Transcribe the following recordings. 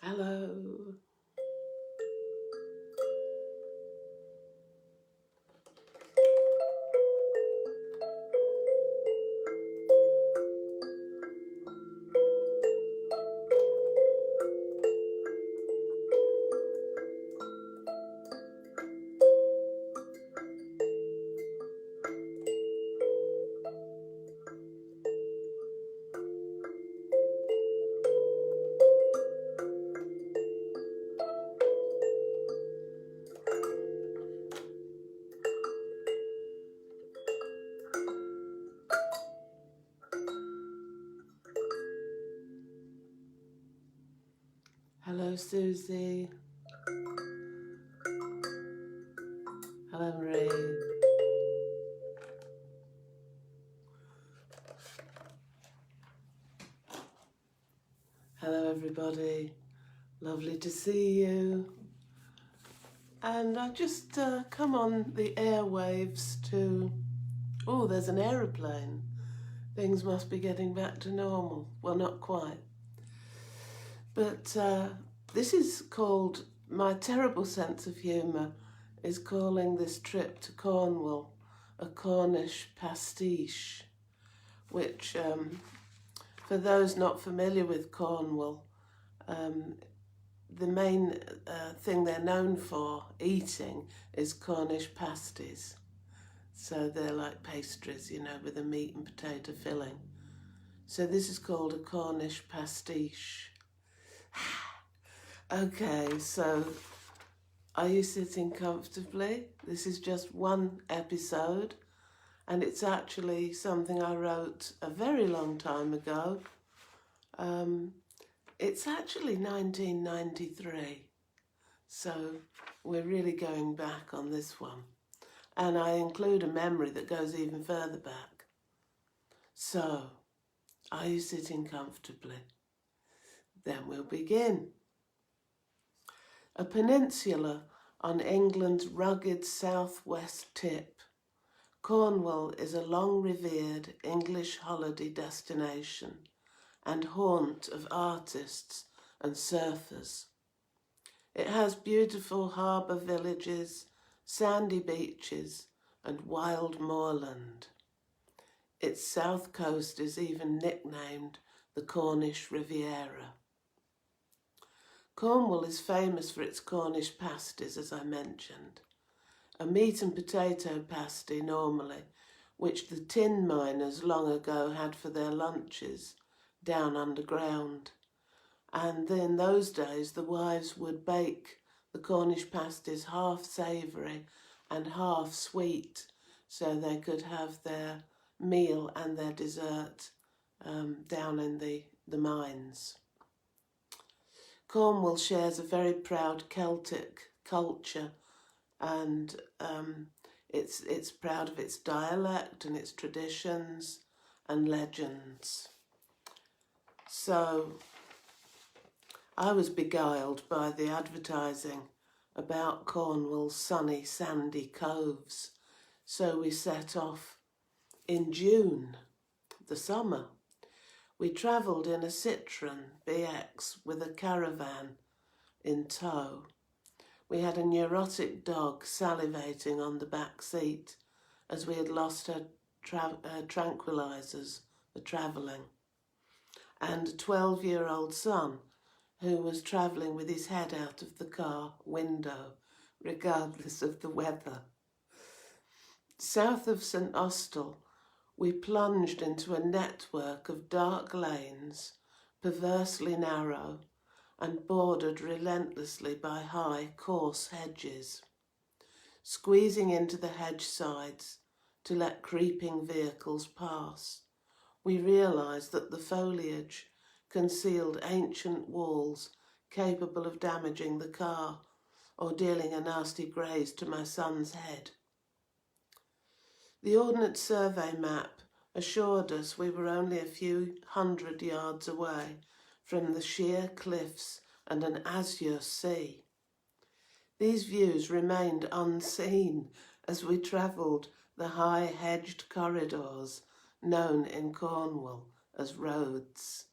Hello. Hello, Susie. Hello, Marie. Hello, everybody. Lovely to see you. And I just come on the airwaves to... Oh, there's an aeroplane. Things must be getting back to normal. Well, not quite. But this is called... My terrible sense of humour is calling this trip to Cornwall a Cornish pastiche, which, for those not familiar with Cornwall, the main thing they're known for eating is Cornish pasties. So they're like pastries, you know, with a meat and potato filling. So this is called a Cornish pastiche. Okay, so are you sitting comfortably? This is just one episode, and it's actually something I wrote a very long time ago. It's actually 1993, so we're really going back on this one. And I include a memory that goes even further back. So, are you sitting comfortably? Then we'll begin. A peninsula on England's rugged southwest tip, Cornwall is a long-revered English holiday destination and haunt of artists and surfers. It has beautiful harbour villages, sandy beaches and wild moorland. Its south coast is even nicknamed the Cornish Riviera. Cornwall is famous for its Cornish pasties, as I mentioned. A meat and potato pasty normally, which the tin miners long ago had for their lunches down underground. And in those days the wives would bake the Cornish pasties half savoury and half sweet, so they could have their meal and their dessert down in the mines. Cornwall shares a very proud Celtic culture, and it's proud of its dialect and its traditions and legends. So I was beguiled by the advertising about Cornwall's sunny, sandy coves. So we set off in June, the summer. We travelled in a Citroën BX with a caravan in tow. We had a neurotic dog salivating on the back seat as we had lost her tranquilizers for travelling, and a 12-year-old son who was travelling with his head out of the car window, regardless of the weather. South of St Austell, we plunged into a network of dark lanes, perversely narrow, and bordered relentlessly by high, coarse hedges. Squeezing into the hedge sides to let creeping vehicles pass, we realised that the foliage concealed ancient walls capable of damaging the car or dealing a nasty graze to my son's head. The Ordnance Survey map assured us we were only a few hundred yards away from the sheer cliffs and an azure sea. These views remained unseen as we travelled the high hedged corridors known in Cornwall as roads.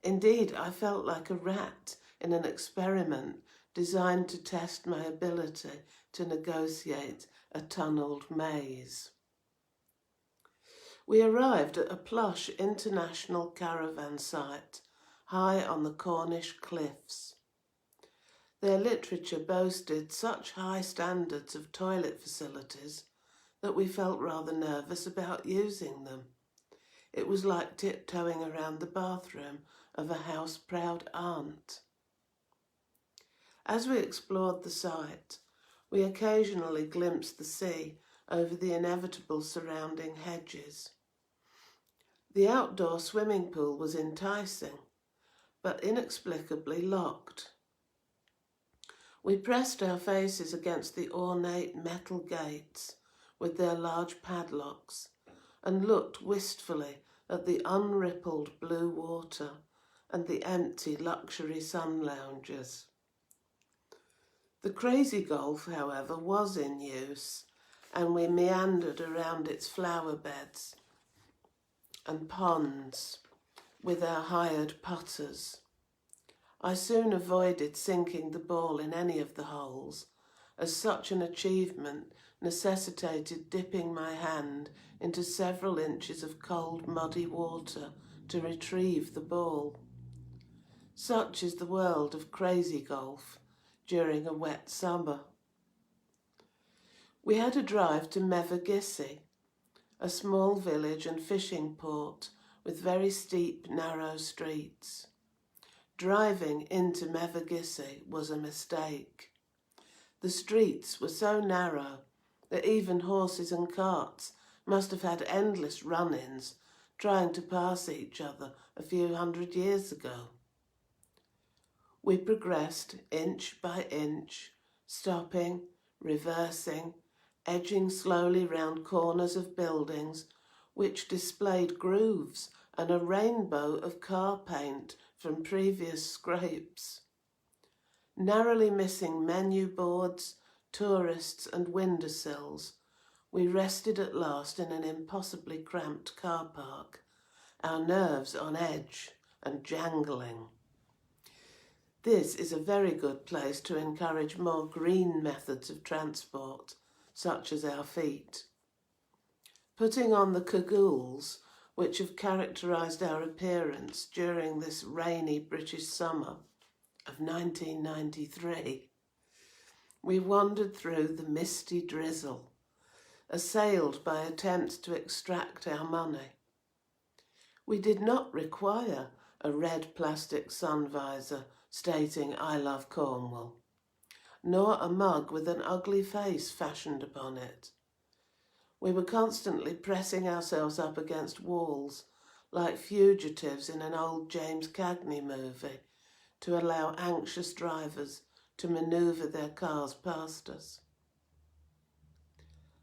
Indeed, I felt like a rat in an experiment designed to test my ability to negotiate a tunnelled maze. We arrived at a plush international caravan site high on the Cornish cliffs. Their literature boasted such high standards of toilet facilities that we felt rather nervous about using them. It was like tiptoeing around the bathroom of a house-proud aunt. As we explored the site, we occasionally glimpsed the sea over the inevitable surrounding hedges. The outdoor swimming pool was enticing, but inexplicably locked. We pressed our faces against the ornate metal gates with their large padlocks and looked wistfully at the unrippled blue water and the empty luxury sun lounges. The crazy golf, however, was in use, and we meandered around its flower beds and ponds with our hired putters. I soon avoided sinking the ball in any of the holes, as such an achievement necessitated dipping my hand into several inches of cold, muddy water to retrieve the ball. Such is the world of crazy golf during a wet summer. We had a drive to Mevagissey, a small village and fishing port with very steep, narrow streets. Driving into Mevagissey was a mistake. The streets were so narrow that even horses and carts must have had endless run-ins trying to pass each other a few hundred years ago. We progressed inch by inch, stopping, reversing, edging slowly round corners of buildings which displayed grooves and a rainbow of car paint from previous scrapes. Narrowly missing menu boards, tourists and windowsills, we rested at last in an impossibly cramped car park, our nerves on edge and jangling. This is a very good place to encourage more green methods of transport, such as our feet. Putting on the cagoules, which have characterised our appearance during this rainy British summer of 1993, we wandered through the misty drizzle, assailed by attempts to extract our money. We did not require a red plastic sun visor stating "I love Cornwall," nor a mug with an ugly face fashioned upon it. We were constantly pressing ourselves up against walls like fugitives in an old James Cagney movie to allow anxious drivers to manoeuvre their cars past us.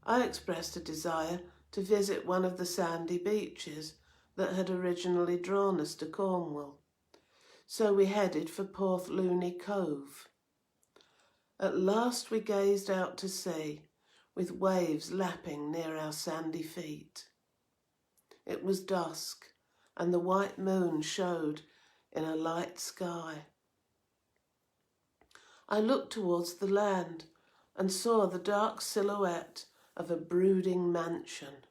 I expressed a desire to visit one of the sandy beaches that had originally drawn us to Cornwall, so we headed for Porthlooney Cove. At last we gazed out to sea, with waves lapping near our sandy feet. It was dusk, and the white moon showed in a light sky. I looked towards the land and saw the dark silhouette of a brooding mansion.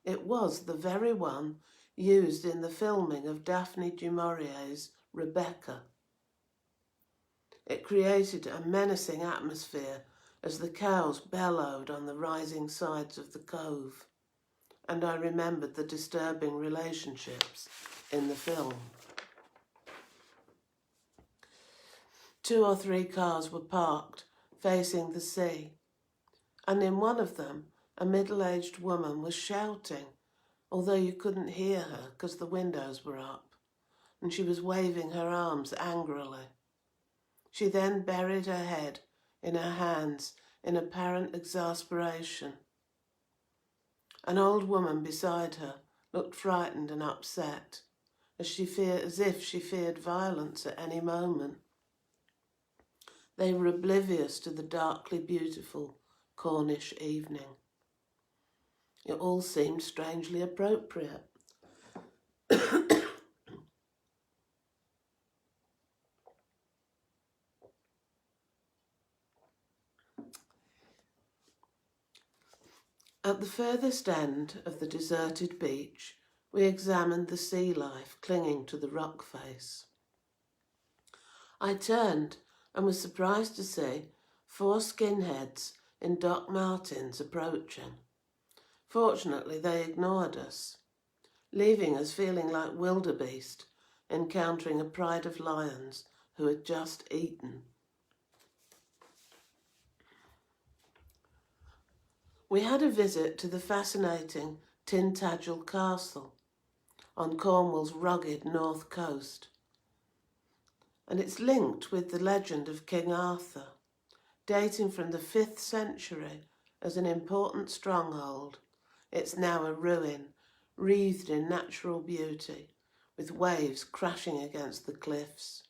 It was the very one used in the filming of Daphne du Maurier's Rebecca. It created a menacing atmosphere as the cows bellowed on the rising sides of the cove, and I remembered the disturbing relationships in the film. 2 or 3 cars were parked facing the sea, and in one of them a middle-aged woman was shouting, although you couldn't hear her because the windows were up, and she was waving her arms angrily. She then buried her head in her hands in apparent exasperation. An old woman beside her looked frightened and upset, as if she feared violence at any moment. They were oblivious to the darkly beautiful Cornish evening. It all seemed strangely appropriate. At the furthest end of the deserted beach, we examined the sea life clinging to the rock face. I turned and was surprised to see 4 skinheads in Doc Martens approaching. Fortunately, they ignored us, leaving us feeling like wildebeest encountering a pride of lions who had just eaten. We had a visit to the fascinating Tintagel Castle on Cornwall's rugged north coast, and it's linked with the legend of King Arthur, dating from the 5th century as an important stronghold. It's now a ruin, wreathed in natural beauty, with waves crashing against the cliffs.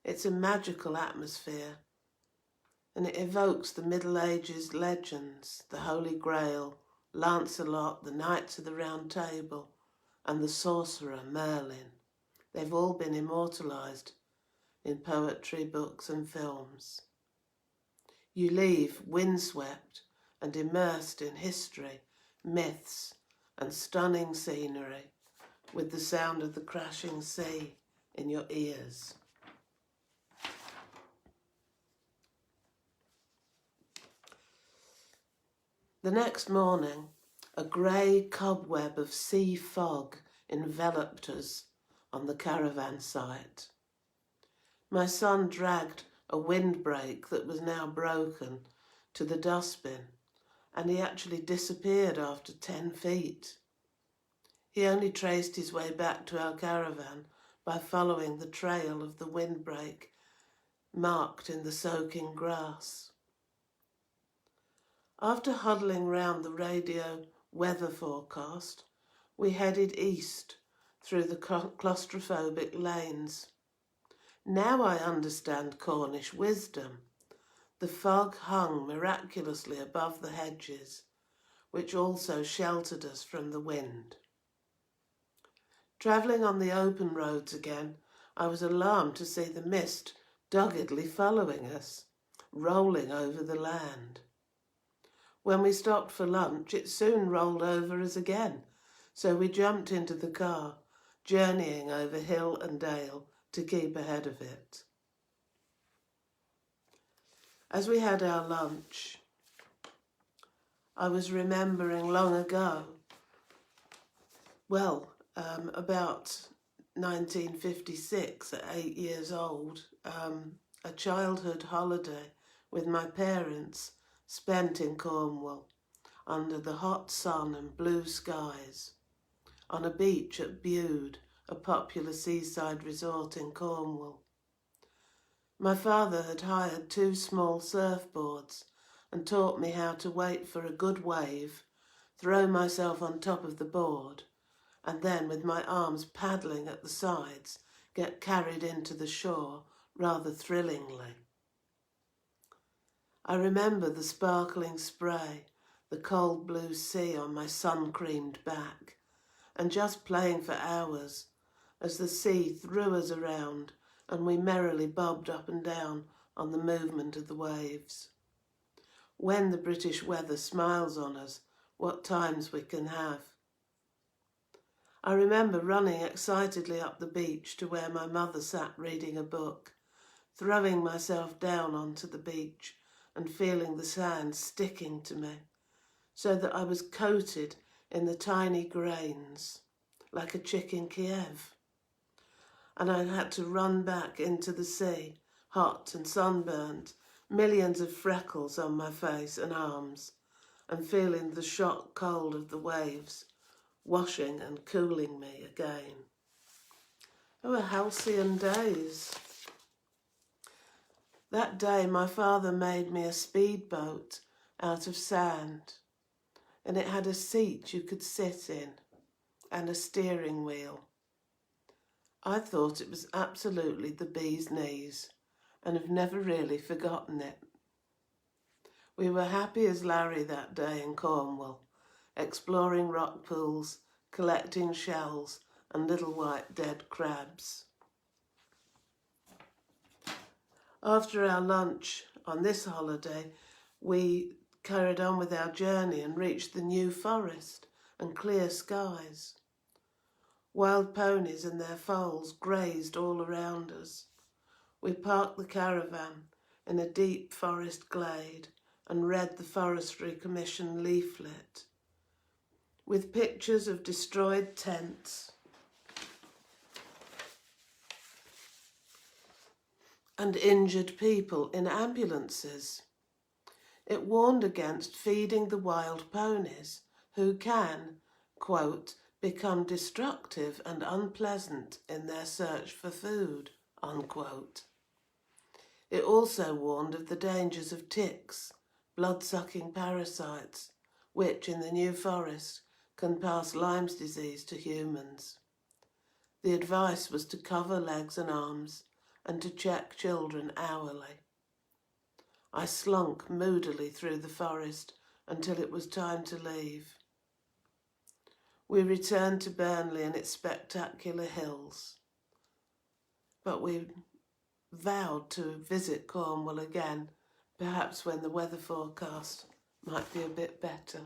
It's a magical atmosphere, and it evokes the Middle Ages legends, the Holy Grail, Lancelot, the Knights of the Round Table, and the sorcerer Merlin. They've all been immortalised in poetry, books and films. You leave windswept and immersed in history, myths and stunning scenery, with the sound of the crashing sea in your ears. The next morning, a grey cobweb of sea fog enveloped us on the caravan site. My son dragged a windbreak that was now broken to the dustbin, and he actually disappeared after 10 feet. He only traced his way back to our caravan by following the trail of the windbreak marked in the soaking grass. After huddling round the radio weather forecast, we headed east through the claustrophobic lanes. Now I understand Cornish wisdom. The fog hung miraculously above the hedges, which also sheltered us from the wind. Travelling on the open roads again, I was alarmed to see the mist doggedly following us, rolling over the land. When we stopped for lunch, it soon rolled over us again, so we jumped into the car, journeying over hill and dale to keep ahead of it. As we had our lunch, I was remembering long ago, about 1956, at 8 years old, a childhood holiday with my parents spent in Cornwall under the hot sun and blue skies on a beach at Bude, a popular seaside resort in Cornwall. My father had hired 2 small surfboards and taught me how to wait for a good wave, throw myself on top of the board, and then with my arms paddling at the sides, get carried into the shore rather thrillingly. I remember the sparkling spray, the cold blue sea on my sun-creamed back, and just playing for hours as the sea threw us around and we merrily bobbed up and down on the movement of the waves. When the British weather smiles on us, what times we can have. I remember running excitedly up the beach to where my mother sat reading a book, throwing myself down onto the beach and feeling the sand sticking to me, so that I was coated in the tiny grains, like a chick in Kiev. And I had to run back into the sea, hot and sunburnt, millions of freckles on my face and arms, and feeling the shock cold of the waves, washing and cooling me again. They were halcyon days. That day my father made me a speedboat out of sand, and it had a seat you could sit in and a steering wheel. I thought it was absolutely the bee's knees and have never really forgotten it. We were happy as Larry that day in Cornwall, exploring rock pools, collecting shells and little white dead crabs. After our lunch on this holiday, we carried on with our journey and reached the New Forest and clear skies. Wild ponies and their foals grazed all around us. We parked the caravan in a deep forest glade and read the Forestry Commission leaflet with pictures of destroyed tents and injured people in ambulances. It warned against feeding the wild ponies, who can, quote, become destructive and unpleasant in their search for food, unquote. It also warned of the dangers of ticks, blood-sucking parasites, which in the New Forest can pass Lyme's disease to humans. The advice was to cover legs and arms and to check children hourly. I slunk moodily through the forest until it was time to leave. We returned to Burnley and its spectacular hills, but we vowed to visit Cornwall again, perhaps when the weather forecast might be a bit better.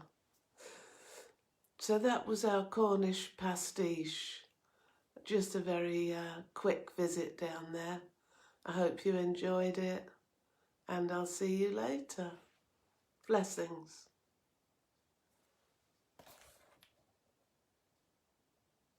So that was our Cornish pastiche. Just a very quick visit down there. I hope you enjoyed it, and I'll see you later. Blessings.